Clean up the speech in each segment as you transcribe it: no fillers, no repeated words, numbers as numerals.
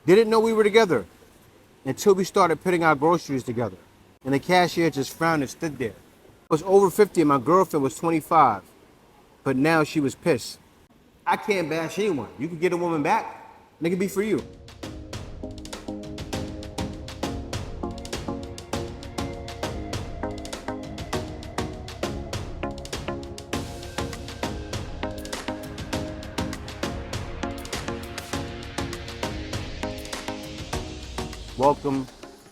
Didn't know we were together until we started putting our groceries together. And the cashier just frowned and stood there. I was over 50 and my girlfriend was 25, but now she was pissed. I can't bash anyone. You can get a woman back, and it can be for you. Welcome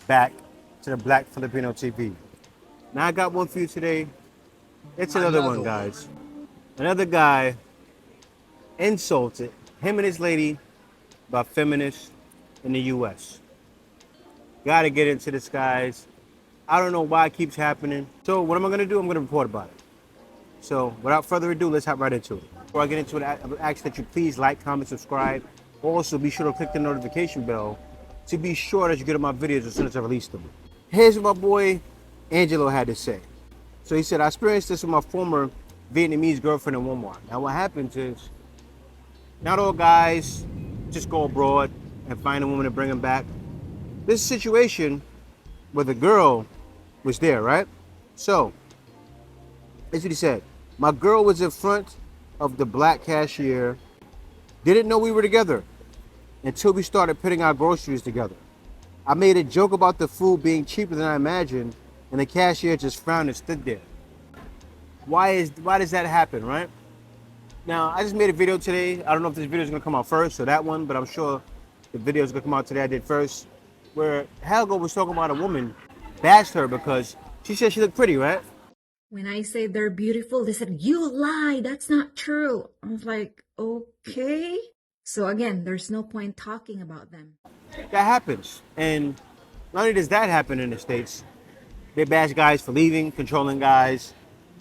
back to the Black Filipino TV. Now I got one for you today. It's another one, guys. Another guy insulted him and his lady about feminists in the U.S. Gotta get into this, guys. I don't know why it keeps happening. So what am I gonna do? I'm gonna report about it. So without further ado, let's hop right into it. Before I get into it, I would ask that you please like, comment, subscribe. Also, be sure to click the notification bell to be sure that you get my videos as soon as I release them. Here's what my boy Angelo had to say. So he said, I experienced this with my former Vietnamese girlfriend in Walmart. Now what happens is, not all guys just go abroad and find a woman to bring them back. This situation where the girl was there, right? So, that's what he said. My girl was in front of the black cashier, didn't know we were together until we started putting our groceries together. I made a joke about the food being cheaper than I imagined, and the cashier just frowned and stood there. Why does that happen, right? Now, I just made a video today. I don't know if this video is gonna come out first or that one, but I'm sure the video is gonna come out today. I did first, where Helga was talking about a woman bashed her because she said she looked pretty, right? When I say they're beautiful, they said, you lie, that's not true. I was like, okay. So again, there's no point talking about them. That happens. And not only does that happen in the States, they bash guys for leaving, controlling guys,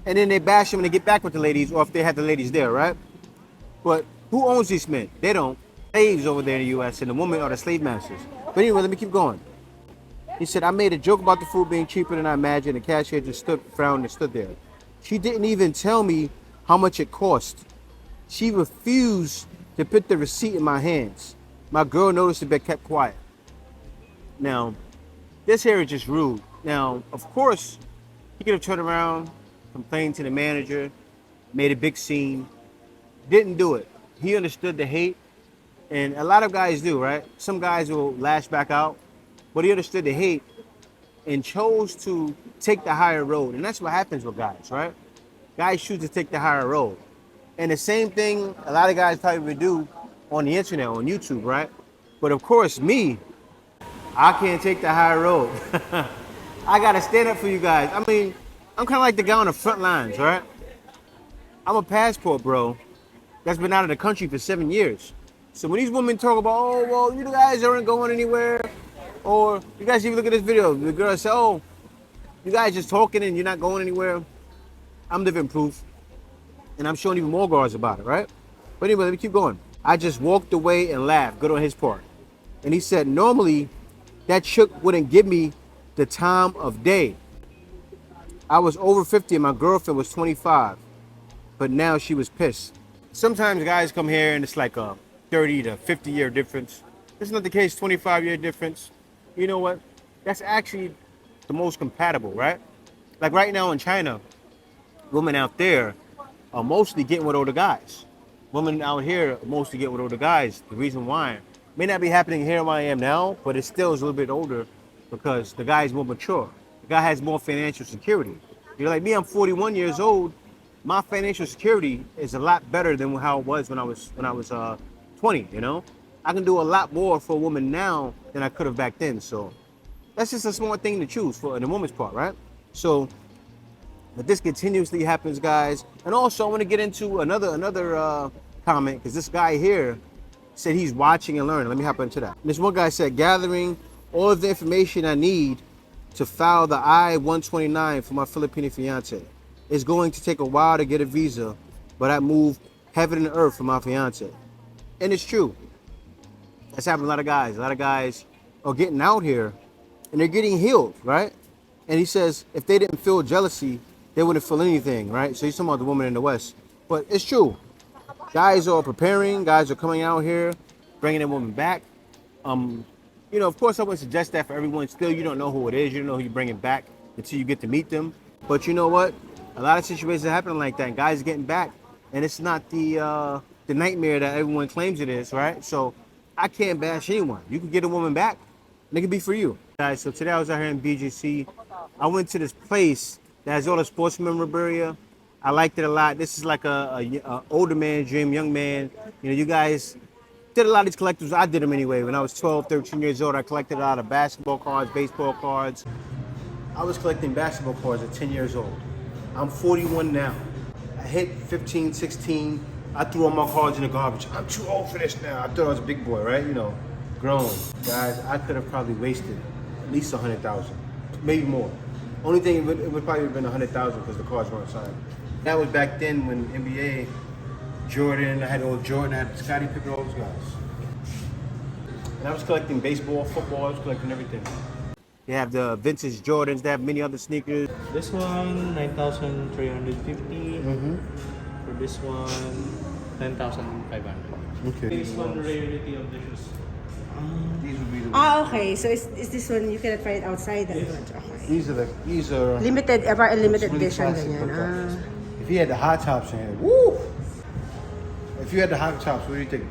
and then they bash them when they get back with the ladies, or if they have the ladies there, right? But who owns these men? They don't. Slaves over there in the U.S., and the women are the slave masters. But anyway, let me keep going. He said, I made a joke about the food being cheaper than I imagined. The cashier just frowned and stood there. She didn't even tell me how much it cost. She refused to put the receipt in my hands. My girl noticed it but kept quiet. Now, this here is just rude. Now, of course, he could have turned around, complained to the manager, made a big scene. Didn't do it. He understood the hate, and a lot of guys do, right? Some guys will lash back out, but he understood the hate and chose to take the higher road. And that's what happens with guys, right? Guys choose to take the higher road. And the same thing a lot of guys probably would do on the internet, on YouTube, right? But of course, me, I can't take the higher road. I gotta stand up for you guys. I mean, I'm kind of like the guy on the front lines, right? I'm a passport bro that's been out of the country for 7 years. So when these women talk about, oh, well, you guys aren't going anywhere, or you guys even look at this video, the girl said, oh, you guys just talking and you're not going anywhere. I'm living proof. And I'm showing even more girls about it, right? But anyway, let me keep going. I just walked away and laughed, good on his part. And he said, normally, that chick wouldn't give me the time of day. I was over 50 and my girlfriend was 25, but now she was pissed. Sometimes guys come here and it's like a 30 to 50 year difference. This is not the case, 25-year difference. You know what? That's actually the most compatible, right? Like right now in China, women out there are mostly getting with older guys. Women out here are mostly getting with older guys. The reason why may not be happening here where I am now, but it still is a little bit older because the guy is more mature. The guy has more financial security. You're like me, I'm 41 years old. My financial security is a lot better than how it was when I was 20, you know? I can do a lot more for a woman now than I could have back then. So that's just a smart thing to choose for the woman's part, right? So, but this continuously happens, guys. And also, I want to get into another comment, because this guy here said he's watching and learning. Let me hop into that. This one guy said, gathering all of the information I need to file the I-129 for my Filipino fiance. It's going to take a while to get a visa, but I moved heaven and earth for my fiance. And it's true. That's happening to a lot of guys. A lot of guys are getting out here and they're getting healed, right? And he says if they didn't feel jealousy, they wouldn't feel anything, right? So he's talking about the woman in the West. But it's true. Guys are preparing. Guys are coming out here, bringing their woman back. You know, of course, I wouldn't suggest that for everyone. Still, you don't know who it is. You don't know who you're bringing back until you get to meet them. But you know what? A lot of situations are happening like that. Guys are getting back, and it's not the nightmare that everyone claims it is, right? So I can't bash anyone. You can get a woman back, and it can be for you, guys. So today I was out here in BGC. I went to this place that has all the sports memorabilia. I liked it a lot. This is like a older man's dream, young man. You know, you guys did a lot of these collectibles. I did them anyway. When I was 12, 13 years old, I collected a lot of basketball cards, baseball cards. I was collecting basketball cards at 10 years old. I'm 41 now. I hit 15, 16. I threw all my cards in the garbage. I'm too old for this now. I thought I was a big boy, right? You know, grown. Guys, I could have probably wasted at least 100,000, maybe more. Only thing, it would probably have been 100,000 because the cards weren't signed. That was back then when NBA, Jordan, I had old Jordan, I had Scottie Pippen, all those guys. And I was collecting baseball, football, I was collecting everything. They have the vintage Jordans, they have many other sneakers. This one, 9,350. Mm-hmm. For this one, 10,500. Okay. This one, rarity of the shoes. These would be the Ah, okay. So is this one you cannot find it outside? Yes. Okay. These are Limited, ever a limited really edition classic, ganyan. look Ah. at this. If you had the high tops in here, woo! If you had the high tops, what do you think?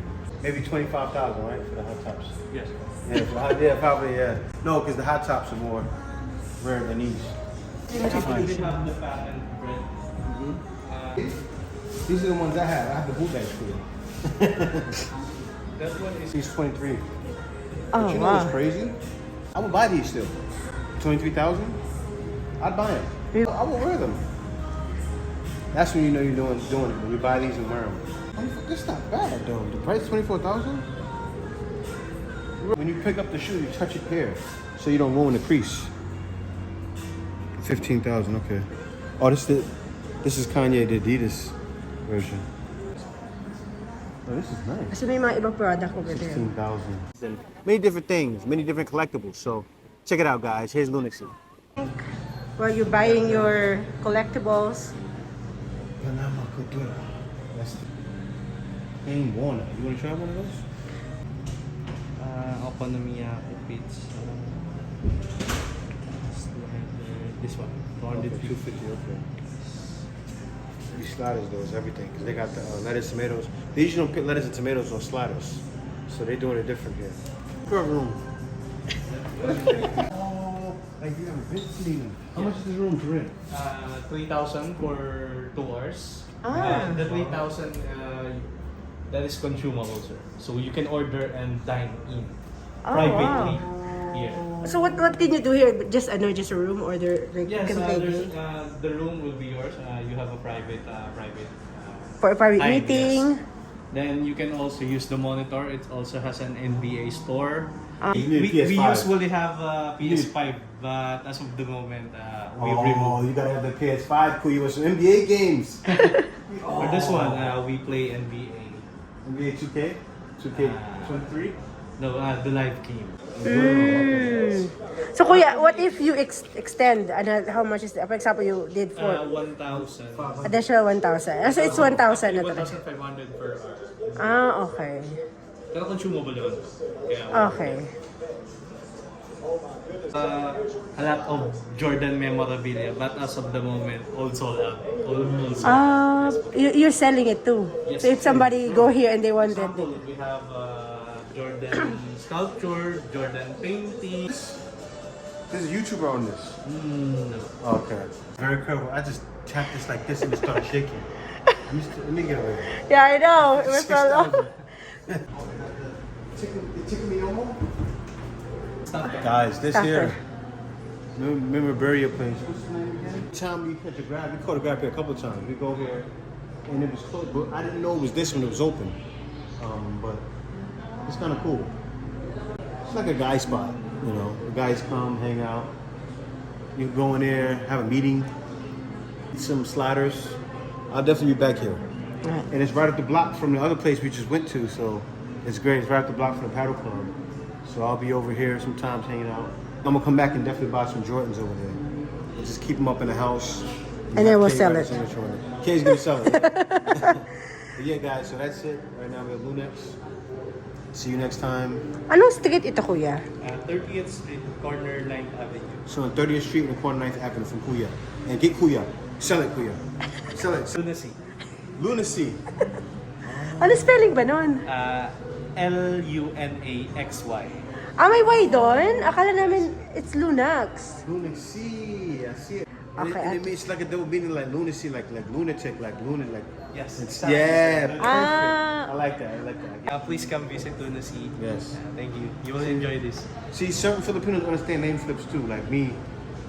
Maybe 25,000, right, for the high tops? Yes. Yeah, for the high, yeah, probably, yeah. No, because the high tops are more rare than these. We have the patent bread. These are the ones I have. I have the bootlegs for you. That one is These 23. Oh, But you know wow. what's crazy? I would buy these still. 23,000? I'd buy them. I will wear them. That's when you know you're doing it. When you buy these and wear them. That's not bad though. The price 24,000? When you pick up the shoe, you touch it here, so you don't ruin the crease. 15,000. Okay. Oh, this is Kanye the Adidas version. Oh, this is nice. Kasi may mga ibang product over there. 16,000. Many different things, many different collectibles. So check it out, guys. Here's Lunacy. While you're buying your collectibles, Panama Cultura. That's plain Warner. You want to try one of those? Okonomiyaki pizza. This one, 250. 250. Okay. These sliders, though, is everything because they got the lettuce, tomatoes. They usually don't put lettuce and tomatoes on sliders, so they're doing it different here. Per room. Oh, like you have a bit cleaning. How much is this room to rent? 3,000 for 2 hours. Ah. The 3,000 that is consumable, sir. So you can order and dine in privately here. so what can you do here? Just a room or there like, Yes, you can play there's, games? the room will be yours. You have a private For a private time, meeting? yes. Then you can also use the monitor. It also has an NBA store. You need a We PS5. usually have a PS5, but as of the moment, we've removed. You gotta have the PS5. Cool, you with some NBA games. For this one, we play NBA. NBA 2K, 2K23. No, the live game. So kuya, what if you extend? How much is that? For example, you did for 1,000. additional 1,000. So it's 1,000 na talaga. 1,500 per hour. Ah, okay. Pero consumable yun. Kaya, Okay. a lot of Jordan memorabilia, but as of the moment, all sold out. All sold out. You're selling it too. Yes. So if somebody go here and they want it, Example, we have Jordan sculpture, Jordan painting. There's a YouTuber on this. No. Okay. Very careful. I just tapped this like this and it started shaking. Let me get away. yeah, I know. It was so long. It tickled me almost. Stop there. Guys, this Stop here there. memorabilia place. What's the name again? Time we catch a grab. We caught a grab here a couple of times. We go here and it was closed, but I didn't know it was this when it was open. But it's kind of cool. It's like a guy spot, you know. The guys come, hang out. You can go in there, have a meeting, eat some sliders. I'll definitely be back here. Right. And it's right up the block from the other place we just went to, so it's great. It's right up the block from the paddle club. So I'll be over here sometimes hanging out. I'm gonna come back and definitely buy some Jordans over there. And just keep them up in the house. And then we'll sell it. Kay's gonna sell it. But yeah, guys, so that's it. Right now we have Lunex. See you next time. Anong street ito, kuya? 30th Street, corner 9th Avenue. So on 30th Street and the corner 9th Avenue from Kuya. And get Kuya. Sell it, Kuya. Sell it. Lunacy. Lunacy. Ano spelling ba nun? Lunaxy. May Y doon? Akala namin it's Lunax. Lunacy. I see it. And Okay, it, and it means like a double meaning, like lunacy, like lunatic, like lunatic, like. Yes. Yeah, perfect. Ah. I like that. I like that. Please come visit Lunacy. Yes. Thank you. You will enjoy this. See, certain Filipinos understand name flips too. Like me,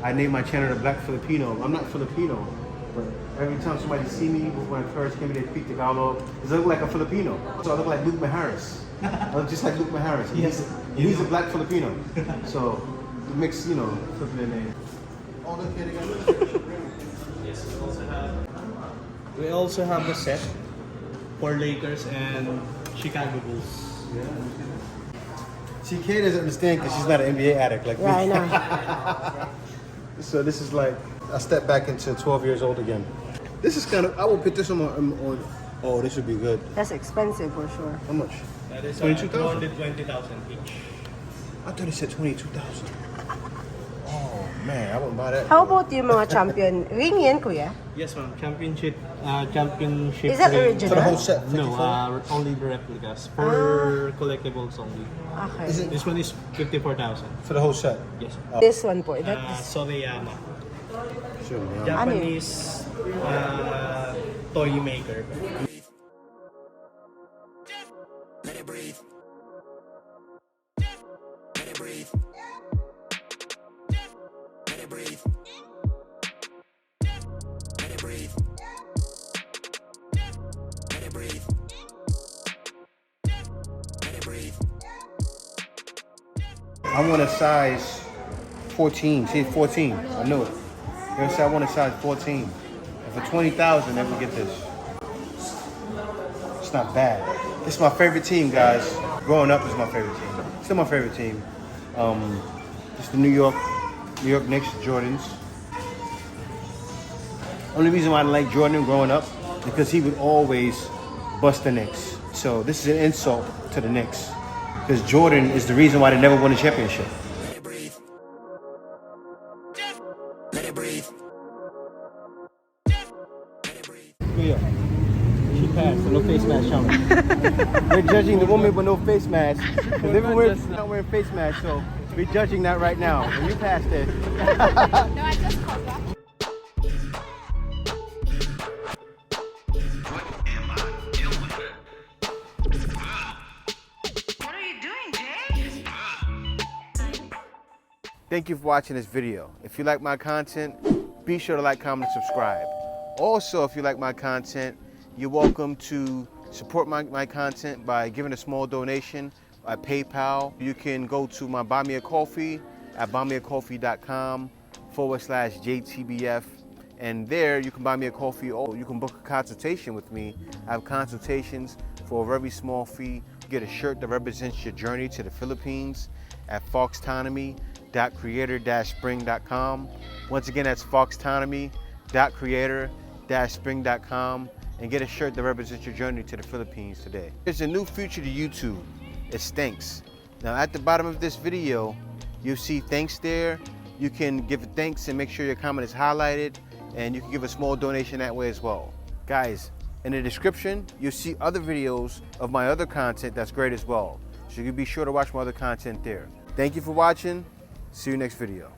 I name my channel the Black Filipino. I'm not Filipino, but every time somebody see me, when I first came in, they speak Tagalog. Does I look like a Filipino? So I look like Luke Maharis. I look just like Luke Maharis. Yes. He's a Black Filipino. So it makes, you know, flipping their name. Oh, look here, they got Yes, we also have a set for Lakers and Chicago Bulls. Yeah. See, Kay doesn't understand because she's not an NBA addict like Yeah, I me. know. So this is like, I step back into 12 years old again. This is kind of, I will put this on, oh, this would be good. That's expensive for sure. How much? That is 22,000? 220,000 each. I thought it said 22,000. Oh man, I wouldn't buy that. How about yung mga champion? Ring yan, kuya? Yes, ma'am. Championship. Is that ring. original? For the whole set, 54? No, only the replicas for collectibles only. Okay. Is it This one is 54,000. for the whole set? Yes. This one po. That is... Soreyama. Sure. Yeah. Japanese toy maker. I want a size 14. See, 14. I knew it. You know, I want a size 14. And for 20,000, then we get this. It's not bad. It's my favorite team, guys. Growing up, it's my favorite team. Still my favorite team. It's the New York Knicks, Jordans. Only reason why I like Jordan growing up is because he would always bust the Knicks. So this is an insult to the Knicks. Because Jordan is the reason why they never won a championship. Yeah. She passed, so no face mask challenge. We're judging the woman with no face mask. Because everyone's not wearing face masks, so we're judging that right now. And you passed it. No, I just called back. What are you doing, Jay? Thank you for watching this video. If you like my content, be sure to like, comment, and subscribe. Also, if you like my content, you're welcome to support my content by giving a small donation by PayPal. You can go to my Buy Me a Coffee at buymeacoffee.com/JTBF. And there you can buy me a coffee or you can book a consultation with me. I have consultations for a very small fee. You get a shirt that represents your journey to the Philippines at foxtonomy.creator-spring.com. Once again, that's foxtonomy.creator-spring.com, and get a shirt that represents your journey to the Philippines today. There's a new feature to YouTube. It stinks. Now at the bottom of this video, you'll see thanks there. You can give thanks and make sure your comment is highlighted, and you can give a small donation that way as well. Guys, in the description, you'll see other videos of my other content that's great as well. So you can be sure to watch my other content there. Thank you for watching. See you next video.